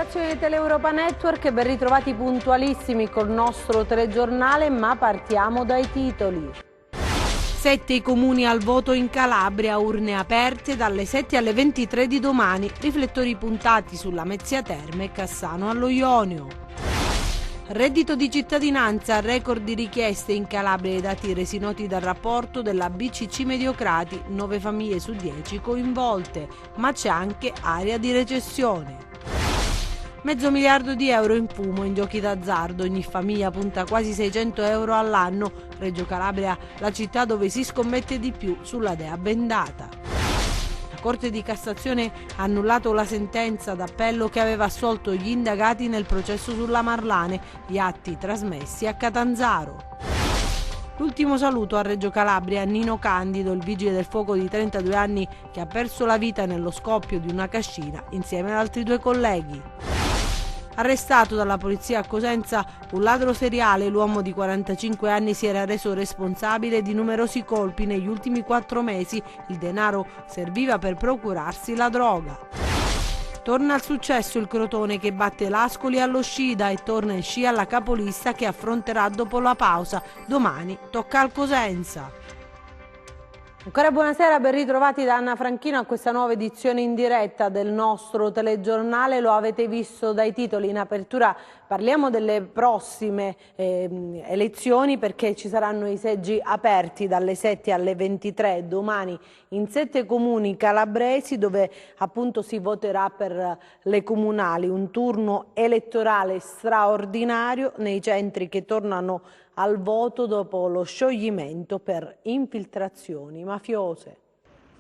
redazione di Teleuropa Network, ben ritrovati puntualissimi col nostro telegiornale, ma partiamo dai titoli. 7 i comuni al voto in Calabria, urne aperte dalle 7 alle 23 di domani, riflettori puntati sulla Lamezia Terme e Cassano allo Ionio. Reddito di cittadinanza, record di richieste in Calabria, i dati resi noti dal rapporto della BCC Mediocrati, 9 famiglie su 10 coinvolte, ma c'è anche area di recessione. Mezzo miliardo di euro in fumo in giochi d'azzardo, ogni famiglia punta quasi 600 euro all'anno, Reggio Calabria la città dove si scommette di più sulla dea bendata. La Corte di Cassazione ha annullato la sentenza d'appello che aveva assolto gli indagati nel processo sulla Marlane, gli atti trasmessi a Catanzaro. L'ultimo saluto a Reggio Calabria a Nino Candido, il vigile del fuoco di 32 anni che ha perso la vita nello scoppio di una cascina insieme ad altri 2 colleghi. Arrestato dalla polizia a Cosenza un ladro seriale, l'uomo di 45 anni si era reso responsabile di numerosi colpi negli ultimi 4 mesi, il denaro serviva per procurarsi la droga. Torna al successo il Crotone che batte l'Ascoli allo Scida e torna in scia alla capolista che affronterà dopo la pausa. Domani tocca al Cosenza. Ancora buonasera, ben ritrovati da Anna Franchino a questa nuova edizione in diretta del nostro telegiornale. Lo avete visto dai titoli in apertura, parliamo delle prossime elezioni perché ci saranno i seggi aperti dalle 7 alle 23 domani in 7 comuni calabresi dove appunto si voterà per le comunali, un turno elettorale straordinario nei centri che tornano al voto dopo lo scioglimento per infiltrazioni mafiose.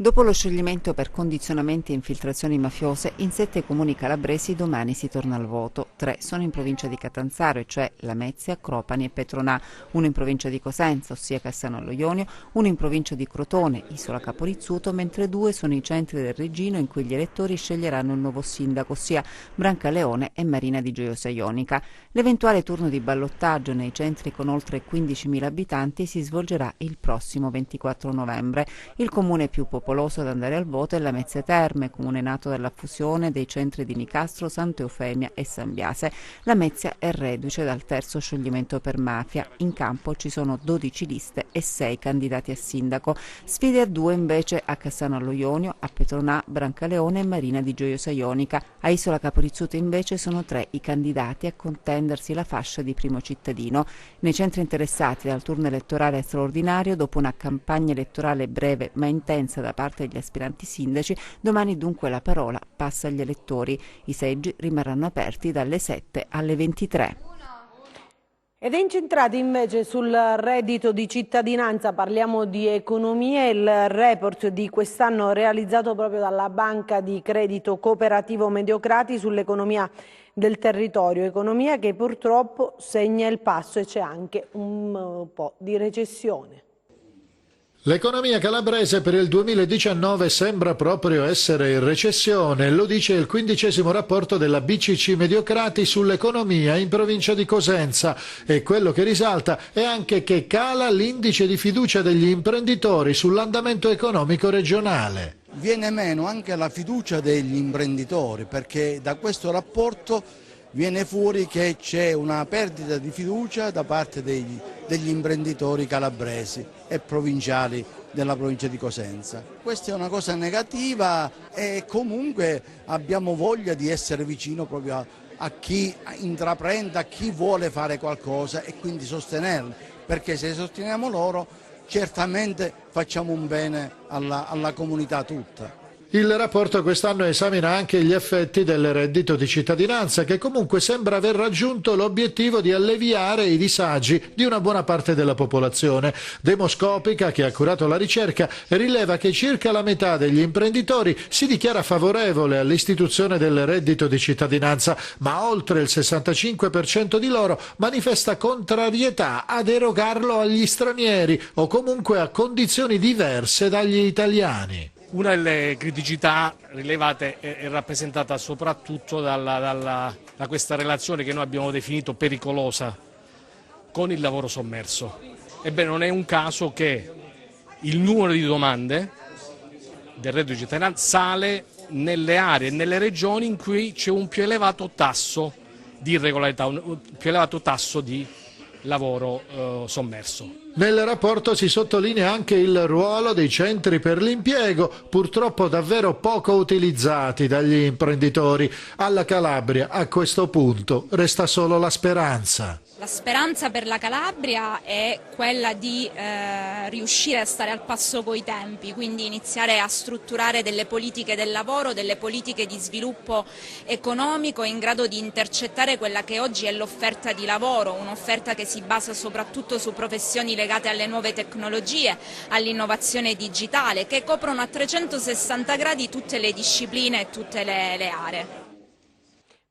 Dopo lo scioglimento per condizionamenti e infiltrazioni mafiose, in 7 comuni calabresi domani si torna al voto. 3 sono in provincia di Catanzaro, e cioè Lamezia, Cropani e Petronà, 1 in provincia di Cosenza, ossia Cassano allo Ionio, 1 in provincia di Crotone, Isola Caporizzuto, mentre 2 sono i centri del Reggino in cui gli elettori sceglieranno il nuovo sindaco, ossia Brancaleone e Marina di Gioiosa Ionica. L'eventuale turno di ballottaggio nei centri con oltre 15.000 abitanti si svolgerà il prossimo 24 novembre. Il comune più popoloso ad andare al voto è Lamezia Terme, comune nato dalla fusione dei centri di Nicastro, Santa Eufemia e San Biase. Lamezia è reduce dal terzo scioglimento per mafia. In campo ci sono 12 liste e 6 candidati a sindaco. Sfide a 2 invece a Cassano allo Ionio, a Petronà, Brancaleone e Marina di Gioiosa Ionica. A Isola Caporizzuto invece sono 3 i candidati a contendersi la fascia di primo cittadino. Nei centri interessati dal turno elettorale straordinario, dopo una campagna elettorale breve ma intensa da parte degli aspiranti sindaci, domani dunque la parola passa agli elettori. I seggi rimarranno aperti dalle 7 alle 23. Ed è incentrati invece sul reddito di cittadinanza, parliamo di economia, il report di quest'anno realizzato proprio dalla Banca di Credito Cooperativo Mediocrati sull'economia del territorio, economia che purtroppo segna il passo e c'è anche un po' di recessione. L'economia calabrese per il 2019 sembra proprio essere in recessione, lo dice il 15° rapporto della BCC Mediocrati sull'economia in provincia di Cosenza, e quello che risalta è anche che cala l'indice di fiducia degli imprenditori sull'andamento economico regionale. Viene meno anche la fiducia degli imprenditori, perché da questo rapporto viene fuori che c'è una perdita di fiducia da parte degli imprenditori calabresi e provinciali della provincia di Cosenza. Questa è una cosa negativa e comunque abbiamo voglia di essere vicino proprio a chi intraprende, a chi vuole fare qualcosa e quindi sostenerli, perché se sosteniamo loro certamente facciamo un bene alla comunità tutta. Il rapporto quest'anno esamina anche gli effetti del reddito di cittadinanza, che comunque sembra aver raggiunto l'obiettivo di alleviare i disagi di una buona parte della popolazione. Demoscopica, che ha curato la ricerca, rileva che circa la metà degli imprenditori si dichiara favorevole all'istituzione del reddito di cittadinanza, ma oltre il 65% di loro manifesta contrarietà ad erogarlo agli stranieri o comunque a condizioni diverse dagli italiani. Una delle criticità rilevate è rappresentata soprattutto da questa relazione che noi abbiamo definito pericolosa con il lavoro sommerso. Ebbene, non è un caso che il numero di domande del reddito di cittadinanza sale nelle aree e nelle regioni in cui c'è un più elevato tasso di irregolarità, un più elevato tasso di lavoro sommerso. Nel rapporto si sottolinea anche il ruolo dei centri per l'impiego, purtroppo davvero poco utilizzati dagli imprenditori. Alla Calabria a questo punto resta solo la speranza. La speranza per la Calabria è quella di riuscire a stare al passo coi tempi, quindi iniziare a strutturare delle politiche del lavoro, delle politiche di sviluppo economico in grado di intercettare quella che oggi è l'offerta di lavoro, un'offerta che si basa soprattutto su professioni legate alle nuove tecnologie, all'innovazione digitale, che coprono a 360 gradi tutte le discipline e tutte le aree.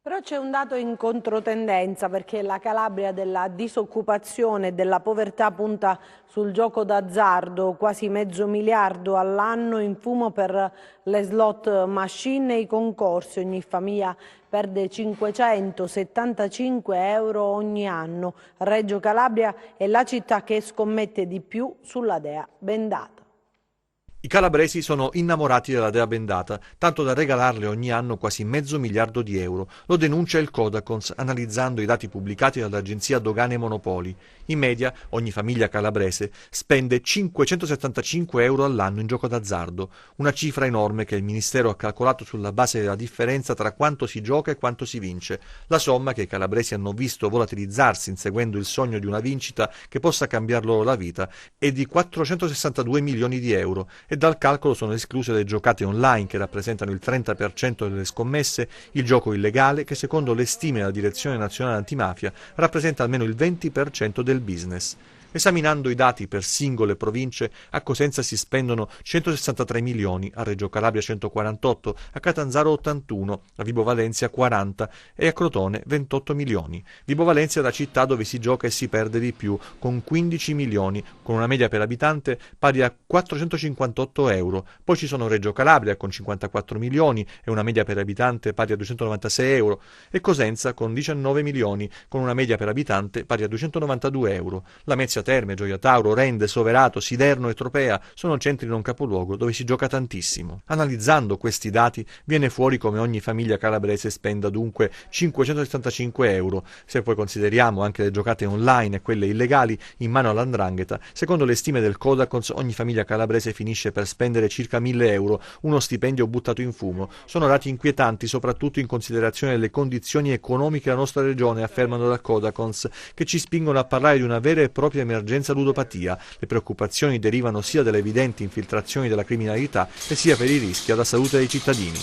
Però c'è un dato in controtendenza, perché la Calabria della disoccupazione e della povertà punta sul gioco d'azzardo, quasi $500 miliardi all'anno in fumo per le slot machine e i concorsi. Ogni famiglia perde €575 ogni anno. Reggio Calabria è la città che scommette di più sulla dea bendata. I calabresi sono innamorati della dea bendata, tanto da regalarle ogni anno quasi $500 miliardi. Lo denuncia il Codacons analizzando i dati pubblicati dall'agenzia Dogane e Monopoli. In media, ogni famiglia calabrese spende €575 all'anno in gioco d'azzardo, una cifra enorme che il Ministero ha calcolato sulla base della differenza tra quanto si gioca e quanto si vince. La somma che i calabresi hanno visto volatilizzarsi inseguendo il sogno di una vincita che possa cambiar loro la vita è di €462 milioni e dal calcolo sono escluse le giocate online che rappresentano il 30% delle scommesse, il gioco illegale che secondo le stime della Direzione Nazionale Antimafia rappresenta almeno il 20% del business. Esaminando i dati per singole province, a Cosenza si spendono 163 milioni, a Reggio Calabria 148, a Catanzaro 81, a Vibo Valentia 40 e a Crotone 28 milioni. Vibo Valentia è la città dove si gioca e si perde di più, con 15 milioni, con una media per abitante pari a €458. Poi ci sono Reggio Calabria con 54 milioni e una media per abitante pari a €296 e Cosenza con 19 milioni, con una media per abitante pari a €292. Lamezia Terme, Gioia Tauro, Rende, Soverato, Siderno e Tropea sono centri non capoluogo dove si gioca tantissimo. Analizzando questi dati viene fuori come ogni famiglia calabrese spenda dunque €575. Se poi consideriamo anche le giocate online e quelle illegali in mano all''ndrangheta, secondo le stime del Codacons ogni famiglia calabrese finisce per spendere circa €1.000, uno stipendio buttato in fumo. Sono dati inquietanti soprattutto in considerazione delle condizioni economiche della nostra regione, affermano dal Codacons, che ci spingono a parlare di una vera e propria emergenza ludopatia. Le preoccupazioni derivano sia dalle evidenti infiltrazioni della criminalità e sia per i rischi alla salute dei cittadini.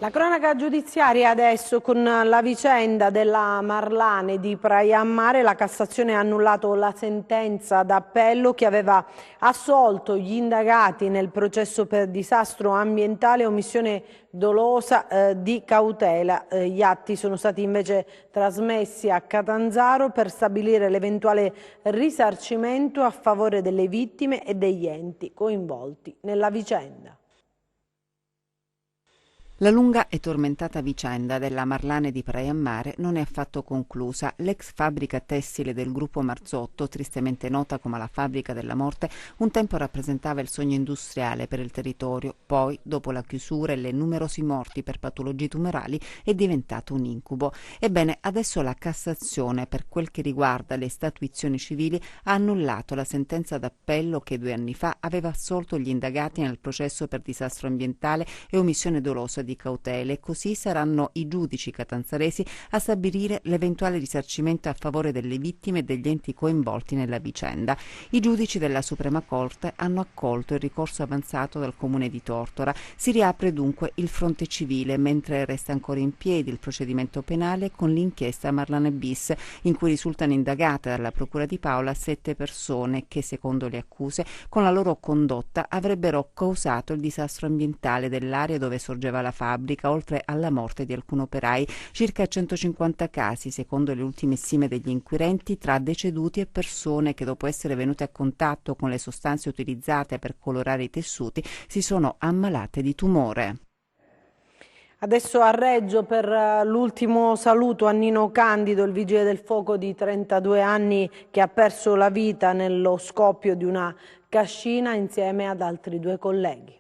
La cronaca giudiziaria adesso con la vicenda della Marlane di Praia a Mare. La Cassazione ha annullato la sentenza d'appello che aveva assolto gli indagati nel processo per disastro ambientale e omissione dolosa di cautela. Gli atti sono stati invece trasmessi a Catanzaro per stabilire l'eventuale risarcimento a favore delle vittime e degli enti coinvolti nella vicenda. La lunga e tormentata vicenda della Marlane di Praia a Mare non è affatto conclusa. L'ex fabbrica tessile del gruppo Marzotto, tristemente nota come la fabbrica della morte, un tempo rappresentava il sogno industriale per il territorio. Poi, dopo la chiusura e le numerosi morti per patologie tumorali, è diventato un incubo. Ebbene, adesso la Cassazione, per quel che riguarda le statuizioni civili, ha annullato la sentenza d'appello che 2 anni fa aveva assolto gli indagati nel processo per disastro ambientale e omissione dolosa di cautele, e così saranno i giudici catanzaresi a stabilire l'eventuale risarcimento a favore delle vittime e degli enti coinvolti nella vicenda. I giudici della Suprema Corte hanno accolto il ricorso avanzato dal Comune di Tortora. Si riapre dunque il fronte civile, mentre resta ancora in piedi il procedimento penale con l'inchiesta Marlane bis, in cui risultano indagate dalla Procura di Paola 7 persone che, secondo le accuse, con la loro condotta avrebbero causato il disastro ambientale dell'area dove sorgeva la fabbrica, oltre alla morte di alcuni operai. Circa 150 casi, secondo le ultime stime degli inquirenti, tra deceduti e persone che, dopo essere venute a contatto con le sostanze utilizzate per colorare i tessuti, si sono ammalate di tumore. Adesso a Reggio per l'ultimo saluto a Nino Candido, il vigile del fuoco di 32 anni che ha perso la vita nello scoppio di una cascina insieme ad altri 2 colleghi.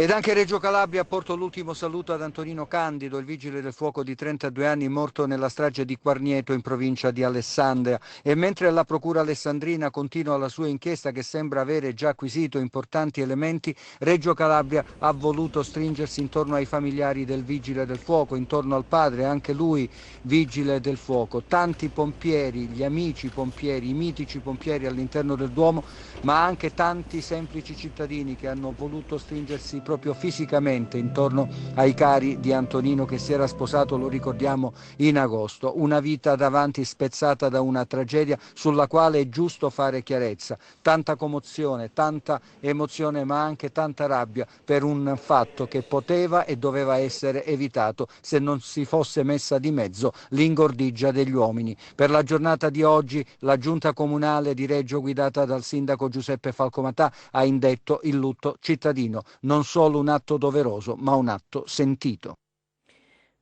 Ed anche Reggio Calabria porta l'ultimo saluto ad Antonino Candido, il vigile del fuoco di 32 anni morto nella strage di Quarnieto in provincia di Alessandria. E mentre la procura alessandrina continua la sua inchiesta che sembra avere già acquisito importanti elementi, Reggio Calabria ha voluto stringersi intorno ai familiari del vigile del fuoco, intorno al padre, anche lui vigile del fuoco. Tanti pompieri, gli amici pompieri, i mitici pompieri all'interno del Duomo, ma anche tanti semplici cittadini che hanno voluto stringersi proprio fisicamente intorno ai cari di Antonino, che si era sposato, lo ricordiamo, in agosto. Una vita davanti spezzata da una tragedia sulla quale è giusto fare chiarezza. Tanta commozione, tanta emozione, ma anche tanta rabbia per un fatto che poteva e doveva essere evitato se non si fosse messa di mezzo l'ingordigia degli uomini. Per la giornata di oggi la giunta comunale di Reggio, guidata dal sindaco Giuseppe Falcomatà, ha indetto il lutto cittadino, non solo un atto doveroso, ma un atto sentito.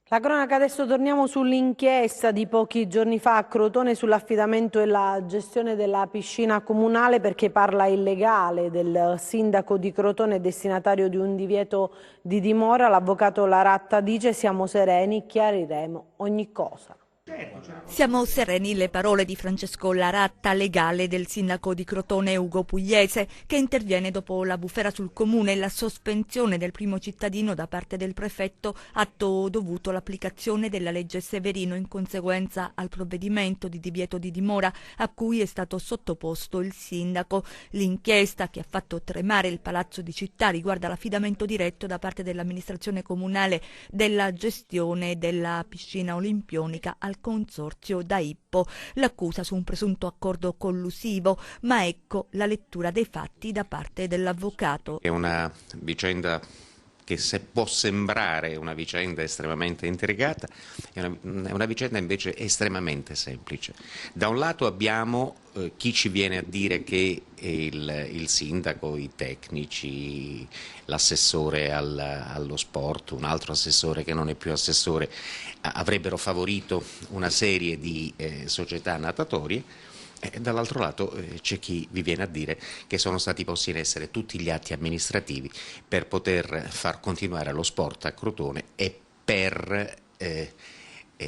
La cronaca, adesso torniamo sull'inchiesta di pochi giorni fa a Crotone sull'affidamento e la gestione della piscina comunale, perché parla il legale del sindaco di Crotone, destinatario di un divieto di dimora. L'avvocato Laratta dice: siamo sereni, chiariremo ogni cosa. Siamo sereni, le parole di Francesco Laratta, legale del sindaco di Crotone Ugo Pugliese, che interviene dopo la bufera sul comune e la sospensione del primo cittadino da parte del prefetto, atto dovuto all'applicazione della legge Severino in conseguenza al provvedimento di divieto di dimora a cui è stato sottoposto il sindaco. L'inchiesta che ha fatto tremare il Palazzo di Città riguarda l'affidamento diretto da parte dell'amministrazione comunale della gestione della piscina olimpionica al consorzio da Ippo. L'accusa su un presunto accordo collusivo, ma ecco la lettura dei fatti da parte dell'avvocato. È una vicenda che, se può sembrare una vicenda estremamente intricata, è una vicenda invece estremamente semplice. Da un lato abbiamo chi ci viene a dire che il sindaco, i tecnici, l'assessore allo sport, un altro assessore che non è più assessore, avrebbero favorito una serie di società natatorie. Dall'altro lato c'è chi vi viene a dire che sono stati posti in essere tutti gli atti amministrativi per poter far continuare lo sport a Crotone e per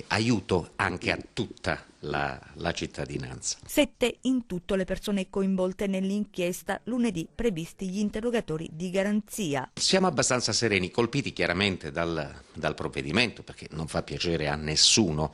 aiuto anche a tutta la cittadinanza. 7 in tutto le persone coinvolte nell'inchiesta. Lunedì previsti gli interrogatori di garanzia. Siamo abbastanza sereni, colpiti chiaramente dal provvedimento, perché non fa piacere a nessuno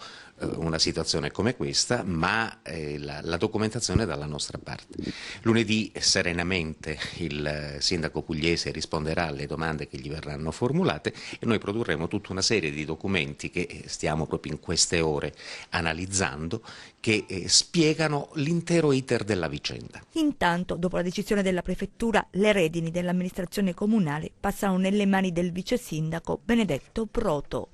una situazione come questa, ma la documentazione è dalla nostra parte. Lunedì serenamente il sindaco pugliese risponderà alle domande che gli verranno formulate e noi produrremo tutta una serie di documenti che stiamo proprio in queste ore analizzando, che spiegano l'intero iter della vicenda. Intanto, dopo la decisione della prefettura, le redini dell'amministrazione comunale passano nelle mani del vice sindaco Benedetto Proto.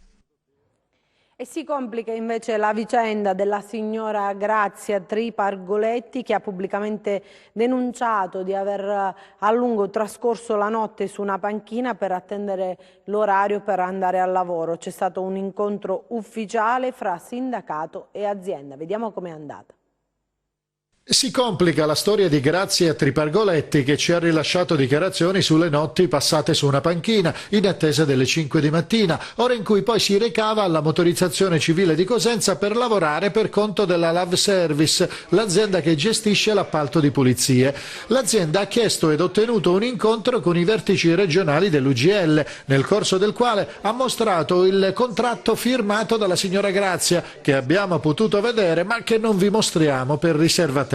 E si complica invece la vicenda della signora Grazia Tripargoletti, che ha pubblicamente denunciato di aver a lungo trascorso la notte su una panchina per attendere l'orario per andare al lavoro. C'è stato un incontro ufficiale fra sindacato e azienda. Vediamo com'è andata. Si complica la storia di Grazia Tripargoletti, che ci ha rilasciato dichiarazioni sulle notti passate su una panchina in attesa delle 5 di mattina, ora in cui poi si recava alla motorizzazione civile di Cosenza per lavorare per conto della Love Service, l'azienda che gestisce l'appalto di pulizie. L'azienda ha chiesto ed ottenuto un incontro con i vertici regionali dell'UGL, nel corso del quale ha mostrato il contratto firmato dalla signora Grazia, che abbiamo potuto vedere ma che non vi mostriamo per riservatezza.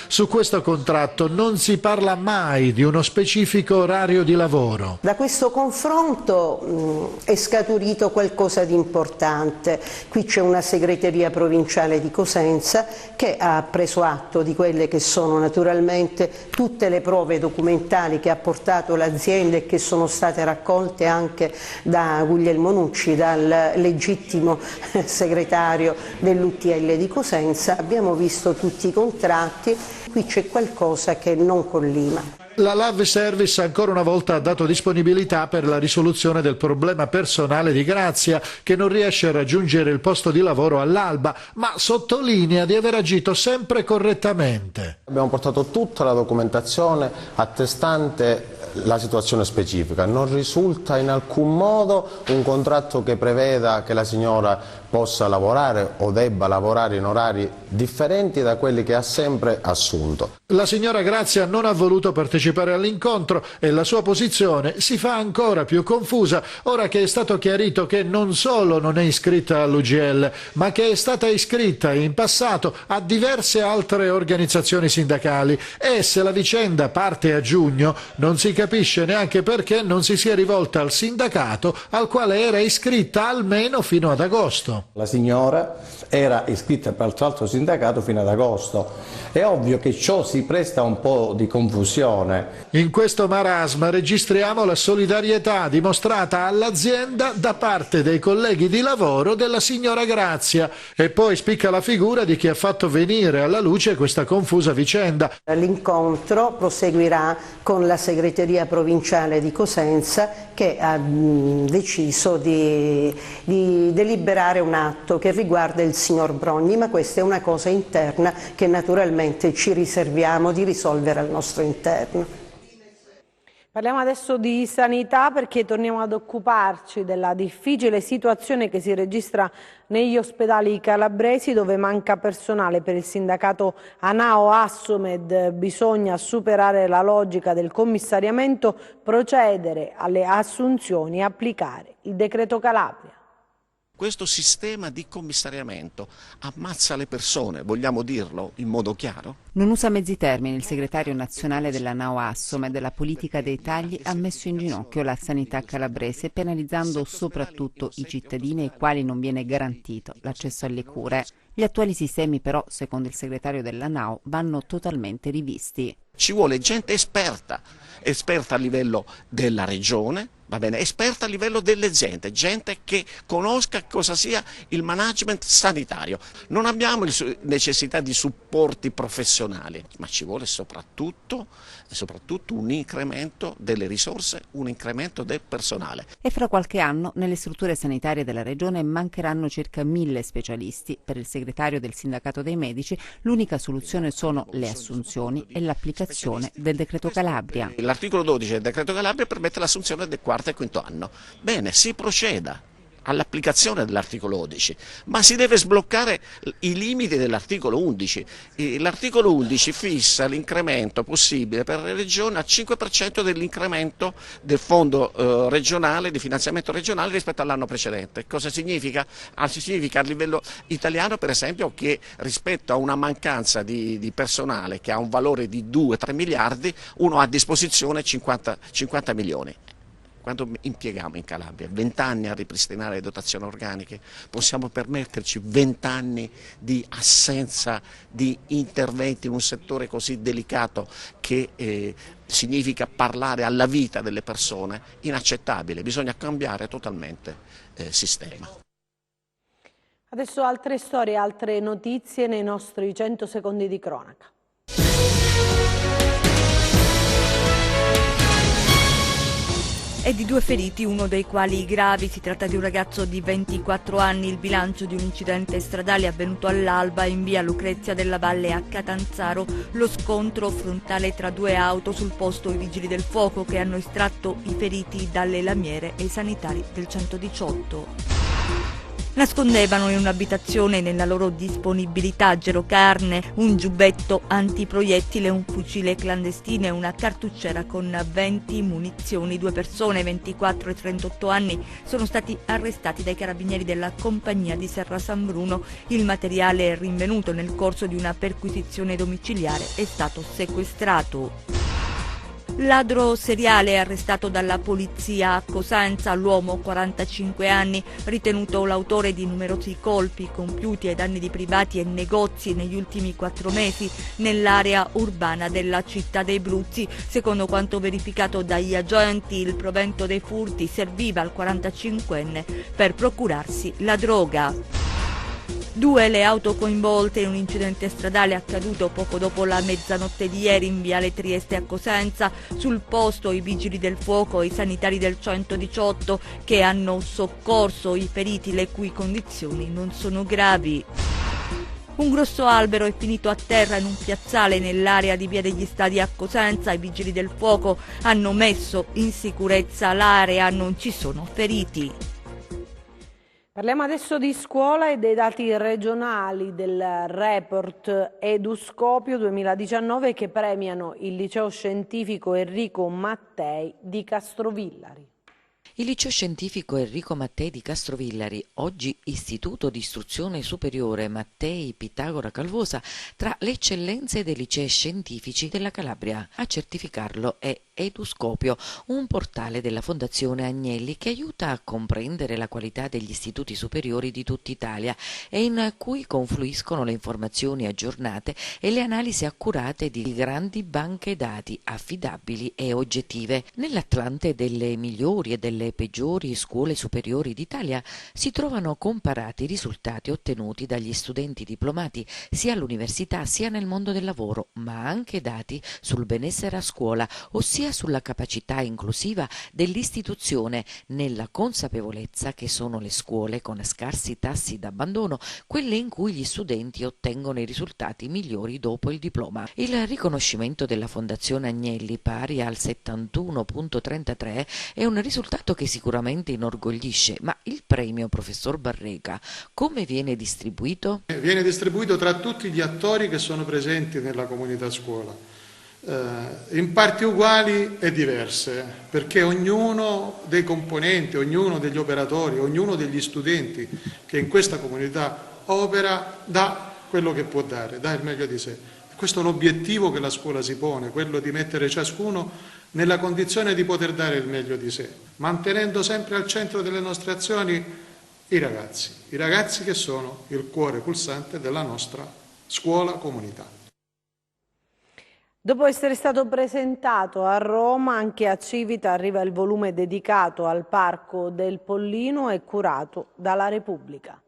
Su questo contratto non si parla mai di uno specifico orario di lavoro. Da questo confronto è scaturito qualcosa di importante. Qui c'è una segreteria provinciale di Cosenza che ha preso atto di quelle che sono naturalmente tutte le prove documentali che ha portato l'azienda e che sono state raccolte anche da Guglielmo Nucci, dal legittimo segretario dell'UTL di Cosenza. Abbiamo visto tutti i contratti. Qui c'è qualcosa che non collima. La Love Service ancora una volta ha dato disponibilità per la risoluzione del problema personale di Grazia, che non riesce a raggiungere il posto di lavoro all'alba, ma sottolinea di aver agito sempre correttamente. Abbiamo portato tutta la documentazione attestante la situazione specifica. Non risulta in alcun modo un contratto che preveda che la signora possa lavorare o debba lavorare in orari differenti da quelli che ha sempre assunto. La signora Grazia non ha voluto partecipare all'incontro e la sua posizione si fa ancora più confusa ora che è stato chiarito che non solo non è iscritta all'UGL, ma che è stata iscritta in passato a diverse altre organizzazioni sindacali e se la vicenda parte a giugno non si capisce neanche perché non si sia rivolta al sindacato al quale era iscritta almeno fino ad agosto. La signora era iscritta per l'altro sindacato fino ad agosto. È ovvio che ciò si presta a un po' di confusione. In questo marasma registriamo la solidarietà dimostrata all'azienda da parte dei colleghi di lavoro della signora Grazia e poi spicca la figura di chi ha fatto venire alla luce questa confusa vicenda. L'incontro proseguirà con la segreteria provinciale di Cosenza che ha deciso di deliberare un atto che riguarda il signor Brogni, ma questa è una cosa interna che naturalmente ci riserviamo di risolvere al nostro interno. Parliamo adesso di sanità perché torniamo ad occuparci della difficile situazione che si registra negli ospedali calabresi dove manca personale. Per il sindacato ANAO-Assomed bisogna superare la logica del commissariamento, procedere alle assunzioni e applicare il decreto Calabria. Questo sistema di commissariamento ammazza le persone, vogliamo dirlo in modo chiaro? Non usa mezzi termini, il segretario nazionale della NAO-Assomed della politica dei tagli ha messo in ginocchio la sanità calabrese penalizzando soprattutto i cittadini ai quali non viene garantito l'accesso alle cure. Gli attuali sistemi però, secondo il segretario della NAO, vanno totalmente rivisti. Ci vuole gente esperta a livello della regione, va bene, esperta a livello delle aziende, gente che conosca cosa sia il management sanitario. Non abbiamo necessità di supporti professionali, ma ci vuole soprattutto un incremento delle risorse, un incremento del personale. E fra qualche anno nelle strutture sanitarie della regione mancheranno circa 1000 specialisti. Per il segretario del sindacato dei medici l'unica soluzione sono le assunzioni e l'applicazione del decreto Calabria. L'articolo 12 del decreto Calabria permette l'assunzione del quarto e quinto anno. Bene, si proceda all'applicazione dell'articolo 11, ma si deve sbloccare i limiti dell'articolo 11. L'articolo 11 fissa l'incremento possibile per le regioni al 5% dell'incremento del fondo regionale, di finanziamento regionale rispetto all'anno precedente. Cosa significa? Significa a livello italiano per esempio che rispetto a una mancanza di personale che ha un valore di 2-3 miliardi, uno ha a disposizione 50 milioni. Quando impieghiamo in Calabria 20 anni a ripristinare le dotazioni organiche, possiamo permetterci 20 anni di assenza di interventi in un settore così delicato che significa parlare alla vita delle persone? Inaccettabile, bisogna cambiare totalmente sistema. Adesso altre storie, altre notizie nei nostri 100 secondi di cronaca. E di 2 feriti, uno dei quali gravi. Si tratta di un ragazzo di 24 anni. Il bilancio di un incidente stradale avvenuto all'alba in via Lucrezia della Valle a Catanzaro. Lo scontro frontale tra 2 auto, sul posto i vigili del fuoco che hanno estratto i feriti dalle lamiere e i sanitari del 118. Nascondevano in un'abitazione nella loro disponibilità gerocarne, un giubbetto antiproiettile, un fucile clandestino e una cartucciera con 20 munizioni. 2 persone, 24 e 38 anni, sono stati arrestati dai carabinieri della compagnia di Serra San Bruno. Il materiale rinvenuto nel corso di una perquisizione domiciliare è stato sequestrato. Ladro seriale arrestato dalla polizia a Cosenza, l'uomo 45 anni, ritenuto l'autore di numerosi colpi compiuti ai danni di privati e negozi negli ultimi 4 mesi nell'area urbana della città dei Bruzzi. Secondo quanto verificato dagli agenti, il provento dei furti serviva al 45enne per procurarsi la droga. 2 le auto coinvolte in un incidente stradale accaduto poco dopo la mezzanotte di ieri in viale Trieste a Cosenza. Sul posto i vigili del fuoco e i sanitari del 118 che hanno soccorso i feriti le cui condizioni non sono gravi. Un grosso albero è finito a terra in un piazzale nell'area di Via degli Stadi a Cosenza. I vigili del fuoco hanno messo in sicurezza l'area, non ci sono feriti. Parliamo adesso di scuola e dei dati regionali del report Eduscopio 2019 che premiano il liceo scientifico Enrico Mattei di Castrovillari. Il liceo scientifico Enrico Mattei di Castrovillari, oggi Istituto di Istruzione Superiore Mattei Pitagora Calvosa, tra le eccellenze dei licei scientifici della Calabria. A certificarlo è Eduscopio, un portale della Fondazione Agnelli che aiuta a comprendere la qualità degli istituti superiori di tutta Italia e in cui confluiscono le informazioni aggiornate e le analisi accurate di grandi banche dati affidabili e oggettive. Nell'Atlante delle migliori e delle peggiori scuole superiori d'Italia si trovano comparati i risultati ottenuti dagli studenti diplomati sia all'università sia nel mondo del lavoro, ma anche dati sul benessere a scuola, ossia sulla capacità inclusiva dell'istituzione, nella consapevolezza che sono le scuole con scarsi tassi d'abbandono quelle in cui gli studenti ottengono i risultati migliori dopo il diploma. Il riconoscimento della Fondazione Agnelli, pari al 71,33, è un risultato che sicuramente inorgoglisce, ma il premio professor Barreca come viene distribuito? Viene distribuito tra tutti gli attori che sono presenti nella comunità scuola. In parti uguali e diverse, perché ognuno dei componenti, ognuno degli operatori, ognuno degli studenti che in questa comunità opera dà quello che può dare, dà il meglio di sé. Questo è l'obiettivo che la scuola si pone, quello di mettere ciascuno nella condizione di poter dare il meglio di sé, mantenendo sempre al centro delle nostre azioni i ragazzi che sono il cuore pulsante della nostra scuola comunità. Dopo essere stato presentato a Roma, anche a Civita arriva il volume dedicato al Parco del Pollino e curato dalla Repubblica.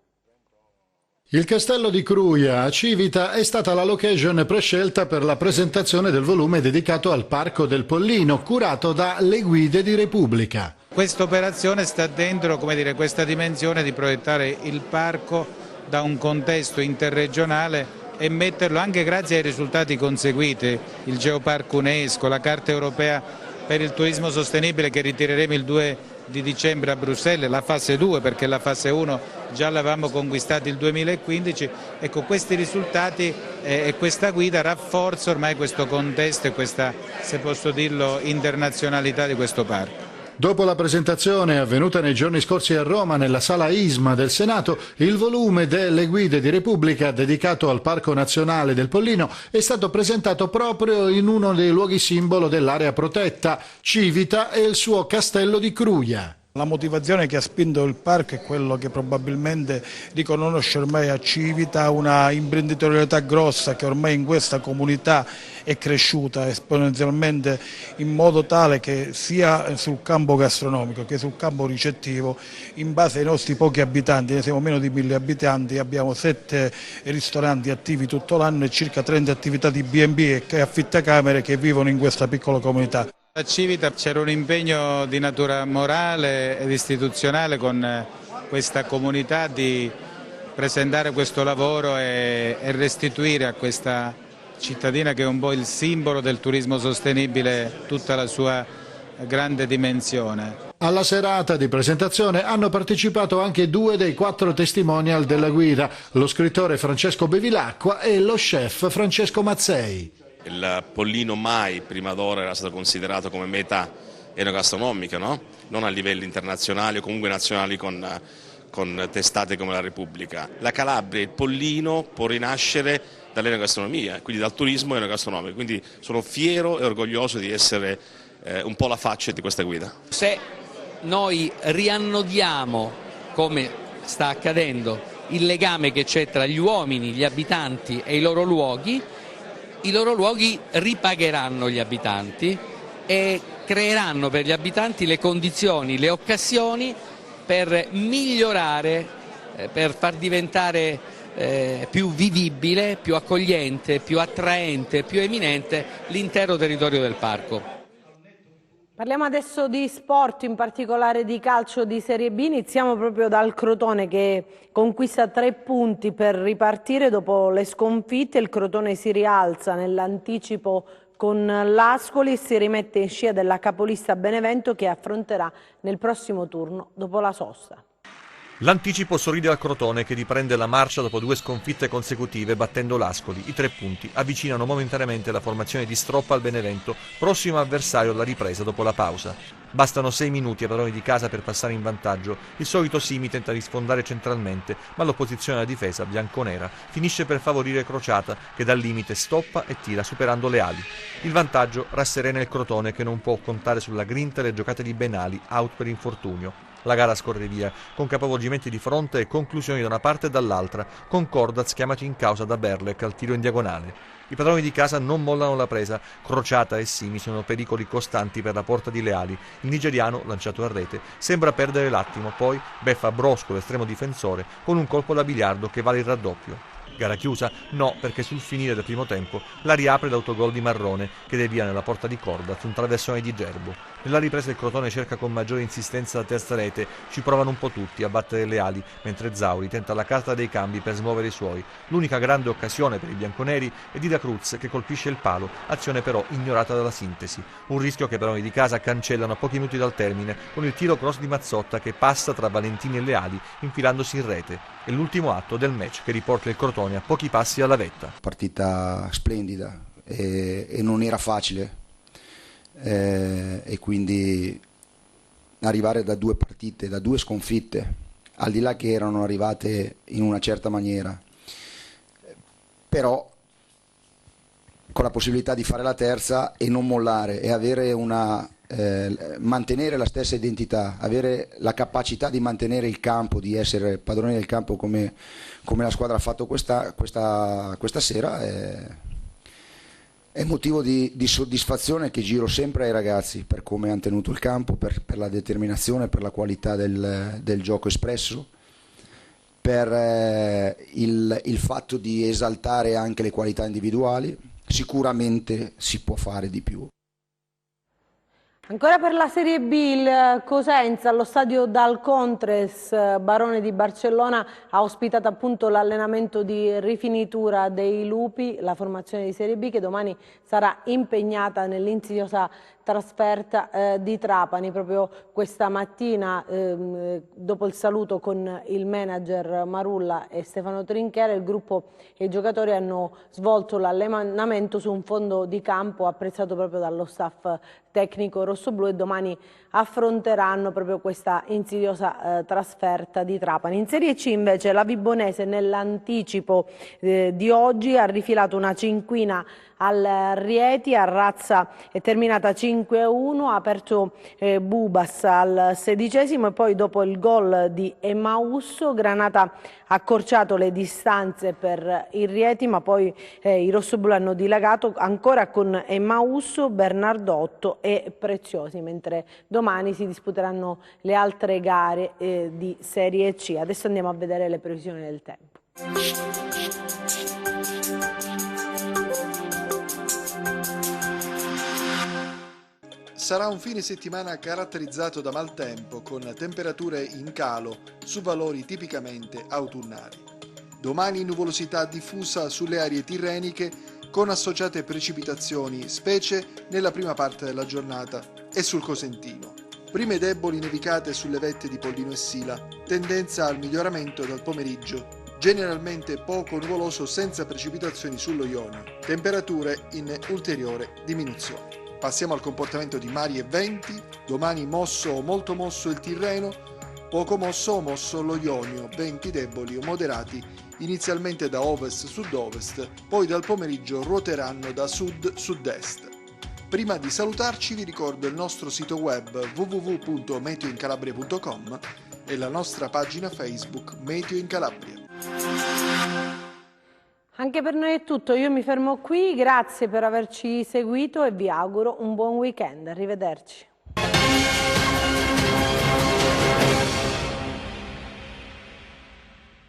Il Castello di Cruia a Civita è stata la location prescelta per la presentazione del volume dedicato al Parco del Pollino, curato da Le Guide di Repubblica. Questa operazione sta dentro, questa dimensione di proiettare il parco da un contesto interregionale e metterlo anche grazie ai risultati conseguiti, il Geoparco UNESCO, la Carta Europea per il Turismo Sostenibile che ritireremo il 2 di dicembre a Bruxelles, la fase 2 perché la fase 1 già l'avevamo conquistata il 2015, ecco questi risultati e questa guida rafforza ormai questo contesto e questa, se posso dirlo, internazionalità di questo parco. Dopo la presentazione avvenuta nei giorni scorsi a Roma nella sala ISMA del Senato, il volume delle Guide di Repubblica dedicato al Parco Nazionale del Pollino è stato presentato proprio in uno dei luoghi simbolo dell'area protetta, Civita e il suo Castello di Cruia. La motivazione che ha spinto il parco è quello che probabilmente riconosce ormai a Civita una imprenditorialità grossa che ormai in questa comunità è cresciuta esponenzialmente in modo tale che sia sul campo gastronomico che sul campo ricettivo, in base ai nostri pochi abitanti, ne siamo meno di 1000 abitanti, abbiamo 7 ristoranti attivi tutto l'anno e circa 30 attività di B&B e affittacamere che vivono in questa piccola comunità. A Civita c'era un impegno di natura morale ed istituzionale con questa comunità di presentare questo lavoro e restituire a questa cittadina che è un po' il simbolo del turismo sostenibile tutta la sua grande dimensione. Alla serata di presentazione hanno partecipato anche 2 dei 4 testimonial della guida, lo scrittore Francesco Bevilacqua e lo chef Francesco Mazzei. Il Pollino mai prima d'ora era stato considerato come meta enogastronomica, no? Non a livelli internazionali o comunque nazionali con testate come la Repubblica. La Calabria e il Pollino può rinascere dall'enogastronomia, quindi dal turismo enogastronomico, quindi sono fiero e orgoglioso di essere un po' la faccia di questa guida. Se noi riannodiamo, come sta accadendo, il legame che c'è tra gli uomini, gli abitanti e i loro luoghi ripagheranno gli abitanti e creeranno per gli abitanti le condizioni, le occasioni per migliorare, per far diventare più vivibile, più accogliente, più attraente, più eminente l'intero territorio del parco. Parliamo adesso di sport, in particolare di calcio di Serie B. Iniziamo proprio dal Crotone che conquista 3 punti per ripartire dopo le sconfitte. Il Crotone si rialza nell'anticipo con l'Ascoli e si rimette in scia della capolista Benevento che affronterà nel prossimo turno dopo la sosta. L'anticipo sorride al Crotone che riprende la marcia dopo 2 sconfitte consecutive battendo l'Ascoli. I 3 punti avvicinano momentaneamente la formazione di Stroppa al Benevento, prossimo avversario alla ripresa dopo la pausa. Bastano 6 minuti ai padroni di casa per passare in vantaggio. Il solito Simi tenta di sfondare centralmente, ma l'opposizione alla difesa bianconera finisce per favorire Crociata che dal limite stoppa e tira superando le ali. Il vantaggio rasserena il Crotone che non può contare sulla grinta e le giocate di Benali, out per infortunio. La gara scorre via, con capovolgimenti di fronte e conclusioni da una parte e dall'altra, con Cordaz chiamato in causa da Berlec al tiro in diagonale. I padroni di casa non mollano la presa, Crociata e Simi sono pericoli costanti per la porta di Leali. Il nigeriano, lanciato a rete, sembra perdere l'attimo, poi beffa Brosco, l'estremo difensore, con un colpo da biliardo che vale il raddoppio. Gara chiusa? No, perché sul finire del primo tempo la riapre l'autogol di Marrone che devia nella porta di Cordaz un traversone di Gerbo. Nella ripresa il Crotone cerca con maggiore insistenza la terza rete, ci provano un po' tutti a battere le ali, mentre Zauri tenta la carta dei cambi per smuovere i suoi. L'unica grande occasione per i bianconeri è di Da Cruz che colpisce il palo, azione però ignorata dalla sintesi. Un rischio che però i di casa cancellano a pochi minuti dal termine con il tiro cross di Mazzotta che passa tra Valentini e Leali infilandosi in rete. È l'ultimo atto del match che riporta il Crotone a pochi passi alla vetta. Partita splendida e non era facile e quindi arrivare da 2 partite, da 2 sconfitte, al di là che erano arrivate in una certa maniera, però con la possibilità di fare la terza e non mollare e avere mantenere la stessa identità, avere la capacità di mantenere il campo, di essere padroni del campo come la squadra ha fatto questa sera è motivo di soddisfazione che giro sempre ai ragazzi per come hanno tenuto il campo, per la determinazione, per la qualità del gioco espresso, per il fatto di esaltare anche le qualità individuali. Sicuramente si può fare di più. Ancora per la Serie B, il Cosenza allo stadio Dal Contres Barone di Barcellona ha ospitato appunto l'allenamento di rifinitura dei Lupi, la formazione di Serie B che domani sarà impegnata nell'insidiosa trasferta di Trapani. Proprio questa mattina, dopo il saluto con il manager Marulla e Stefano Trinchera, il gruppo e i giocatori hanno svolto l'allenamento su un fondo di campo apprezzato proprio dallo staff tecnico rossoblù e domani affronteranno proprio questa insidiosa trasferta di Trapani. In Serie C invece la Vibonese nell'anticipo di oggi ha rifilato una cinquina al Rieti, a Razza è terminata 5-1, ha aperto Bubas al 16° e poi dopo il gol di Emausso Granata ha accorciato le distanze per il Rieti, ma poi i rossoblù hanno dilagato ancora con Emausso, Bernardotto e Preziosi, mentre domani si disputeranno le altre gare di Serie C. Adesso andiamo a vedere le previsioni del tempo. Sarà un fine settimana caratterizzato da maltempo, con temperature in calo su valori tipicamente autunnali. Domani nuvolosità diffusa sulle aree tirreniche con associate precipitazioni, specie nella prima parte della giornata e sul Cosentino. Prime deboli nevicate sulle vette di Pollino e Sila, tendenza al miglioramento dal pomeriggio, generalmente poco nuvoloso senza precipitazioni sullo Ionio, temperature in ulteriore diminuzione. Passiamo al comportamento di mari e venti. Domani mosso o molto mosso il Tirreno, poco mosso o mosso lo Ionio, venti deboli o moderati inizialmente da ovest-sud-ovest, poi dal pomeriggio ruoteranno da sud-sud-est. Prima di salutarci vi ricordo il nostro sito web www.meteoincalabria.com e la nostra pagina Facebook Meteo in Calabria. Anche per noi è tutto, io mi fermo qui, grazie per averci seguito e vi auguro un buon weekend, arrivederci.